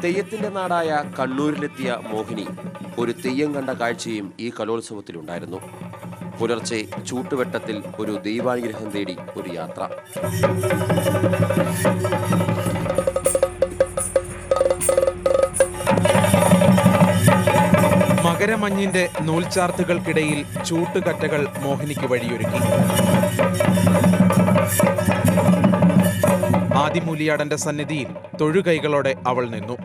തെയ്യത്തിന്റെ നാടായ കണ്ണൂരിലെത്തിയ മോഹിനി ഒരു തെയ്യം കണ്ട കാഴ്ചയും ഈ കലോത്സവത്തിലുണ്ടായിരുന്നു. പുലർച്ചെ ചൂട്ടുവെട്ടത്തിൽ ഒരു ദൈവാനുഗ്രഹം തേടി ഒരു യാത്ര. മകരമഞ്ഞിന്റെ നൂൽച്ചാർത്തുകൾക്കിടയിൽ ചൂട്ടുകറ്റകൾ മോഹിനിക്ക് വഴിയൊരുക്കി. ആദിമൂലിയാടന്റെ സന്നിധിയിൽ തൊഴുകൈകളോടെ അവൾ നിന്നു.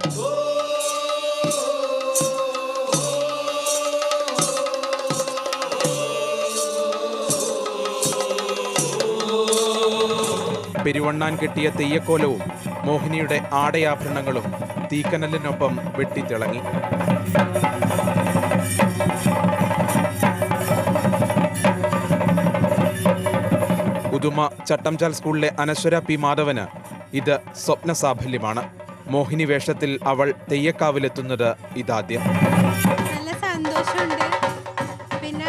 പെരുവണ്ണാൻ കെട്ടിയ തെയ്യക്കോലവും മോഹിനിയുടെ ആടയാഭരണങ്ങളും തീക്കനലിനൊപ്പം വെട്ടിത്തിളങ്ങി. ഉദുമ ചട്ടംചാൽ സ്കൂളിലെ അനശ്വര പി മാധവന് ഇത് സ്വപ്ന സാഫല്യമാണ്. മോഹിനി വേഷത്തിൽ അവൾ തെയ്യക്കാവിലെത്തുന്നത് ഇതാദ്യം. നല്ല സന്തോഷമുണ്ട്. പിന്നെ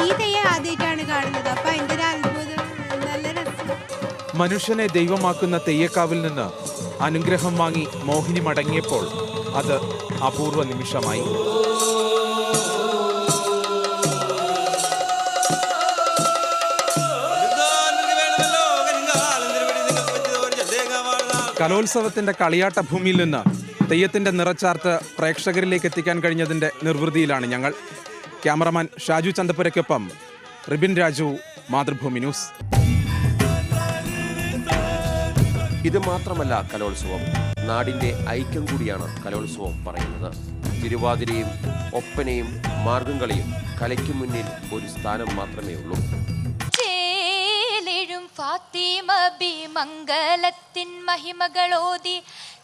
ഈ തെയ്യം ആദ്യമായിട്ടാണ് കാണുന്നത്. അപ്പൊ അതിന്റെ ഒരു അത്ഭുതം, നല്ല രസം. മനുഷ്യനെ ദൈവമാക്കുന്ന തെയ്യക്കാവിൽ നിന്ന് അനുഗ്രഹം വാങ്ങി മോഹിനി മടങ്ങിയപ്പോൾ അത് അപൂർവ നിമിഷമായി. കലോത്സവത്തിന്റെ കളിയാട്ട ഭൂമിയിൽ നിന്ന് തെയ്യത്തിന്റെ നിറച്ചാർത്ത് പ്രേക്ഷകരിലേക്ക് എത്തിക്കാൻ കഴിഞ്ഞതിന്റെ നിർവൃതിയിലാണ് ഞങ്ങൾ. ക്യാമറമാൻ ഷാജു ചന്തപുരയ്ക്കൊപ്പം റിബിൻ രാജു, മാതൃഭൂമി ന്യൂസ്. ഇത് മാത്രമല്ല കലോത്സവം, നാടിന്റെ ഐക്യം കൂടിയാണ് കലോത്സവം പറയുന്നത്. തിരുവാതിരയും ഒപ്പനയും മാർഗംകളിയും കലയ്ക്ക് മുന്നിൽ ഒരു സ്ഥാനം മാത്രമേ ഉള്ളൂ. ഫാത്തിമ ബി മംഗലത്തിൻ മഹിമകളോതി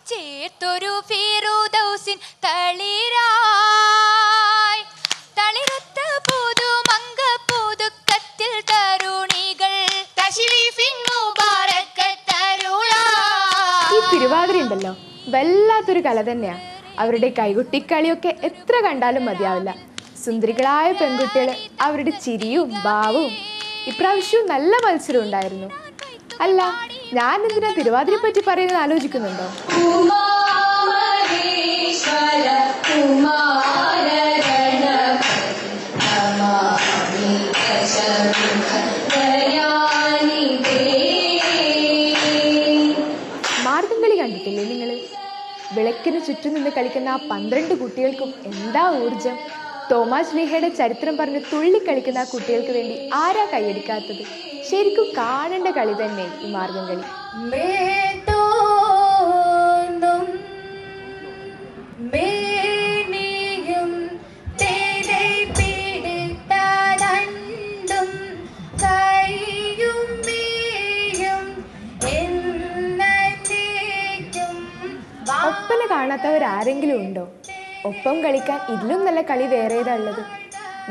ചേർത്തൊരു ഫിറൂദൗസിൻ തളിരായി തളിരത്ത പുതുമംഗ പുതുക്കത്തിൽ തരുണികൾ തശ്രീഫിൻ മുബാറക്കത്തരുളായി. ഈ തിരുവാതിര ഉണ്ടല്ലോ, വല്ലാത്തൊരു കല തന്നെയാ. അവരുടെ കൈകൊട്ടിക്കളിയൊക്കെ എത്ര കണ്ടാലും മതിയാവില്ല. സുന്ദരികളായ പെൺകുട്ടികൾ, അവരുടെ ചിരിയും ഭാവവും. ഇപ്രാവശ്യവും നല്ല മത്സരം ഉണ്ടായിരുന്നു. അല്ല, ഞാൻ എന്തിനാ തിരുവാതിരയെ പറ്റി പറയുന്നത് ആലോചിക്കുന്നുണ്ടോ? മാർഗംകളി കണ്ടിട്ടില്ലേ നിങ്ങള്? വിളക്കിന് ചുറ്റും നിന്ന് കളിക്കുന്ന ആ 12 കുട്ടികൾക്കും എന്താ ഊർജം! തോമാസ് ലീഹയുടെ ചരിത്രം പറഞ്ഞ് തുള്ളിക്കളിക്കുന്ന ആ കുട്ടികൾക്ക് വേണ്ടി ആരാ കൈയടിക്കാത്തത്? ശരിക്കും കാണേണ്ട കളി തന്നെ ഈ മാർഗംകളി. ഒപ്പന കാണാത്തവരാരെങ്കിലും ഉണ്ടോ? ഒപ്പം കളിക്കാൻ ഇതിലും നല്ല കളി വേറെ ഏതാ ഉള്ളത്?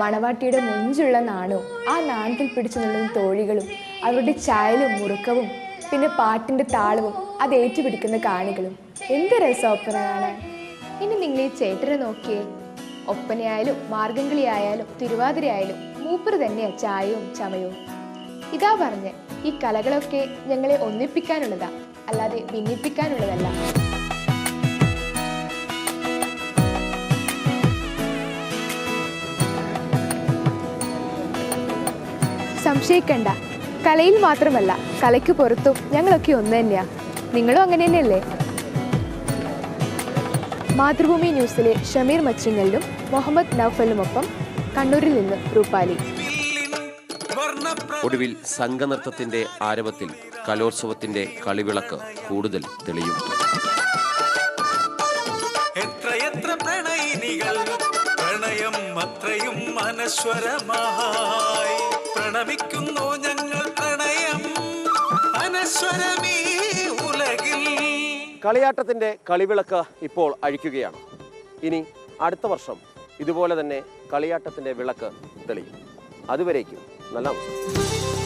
മണവാട്ടിയുടെ മുഞ്ചുള്ള നാണവും ആ നാണത്തിൽ പിടിച്ചു നിൽക്കുന്ന തോഴികളും, അവരുടെ ചായലും മുറുക്കവും, പിന്നെ പാട്ടിൻ്റെ താളവും അത് ഏറ്റുപിടിക്കുന്ന കാണികളും. എന്ത് രസം ഒപ്പന കാണാൻ! ഇനി നിങ്ങൾ ഈ ചേട്ടനെ നോക്കിയേ. ഒപ്പനയായാലും മാർഗംകളിയായാലും തിരുവാതിരയായാലും മൂപ്പർ തന്നെയാ ചായവും ചമയവും. ഇതാ പറഞ്ഞ്, ഈ കലകളൊക്കെ ഞങ്ങളെ ഒന്നിപ്പിക്കാനുള്ളതാ, അല്ലാതെ ഭിന്നിപ്പിക്കാനുള്ളതല്ല. സംശയിക്കണ്ട, കലയിൽ മാത്രമല്ല കലയ്ക്ക് പുറത്തും ഞങ്ങളൊക്കെ ഒന്ന് തന്നെയാ. നിങ്ങളും അങ്ങനെ തന്നെയല്ലേ? മാതൃഭൂമി ന്യൂസിലെ ഷമീർ മച്ചിങ്ങലിനും മുഹമ്മദ് നൗഫലിനുമൊപ്പം കണ്ണൂരിൽ നിന്ന് റൂപാലി. ഒടുവിൽ സംഘനൃത്തത്തിന്റെ ആരവത്തിൽ കലോത്സവത്തിന്റെ കളിവിളക്ക് കൂടുതൽ തെളിയും. എത്രയെത്ര പ്രണയിനികൾ, പ്രണയം അത്രയും അനശ്വരമായി പ്രണമിക്കുന്നു ഞങ്ങൾ, പ്രണയം അനശ്വരമീ ഉലകിൽ. കളിയാട്ടത്തിന്റെ കളിവിളക്ക് ഇപ്പോൾ അഴിക്കുകയാണ്. ഇനി അടുത്ത വർഷം ഇതുപോലെ തന്നെ കളിയാട്ടത്തിന്റെ വിളക്ക് തെളിയും. അതുവരേക്കും നല്ല അവസരം.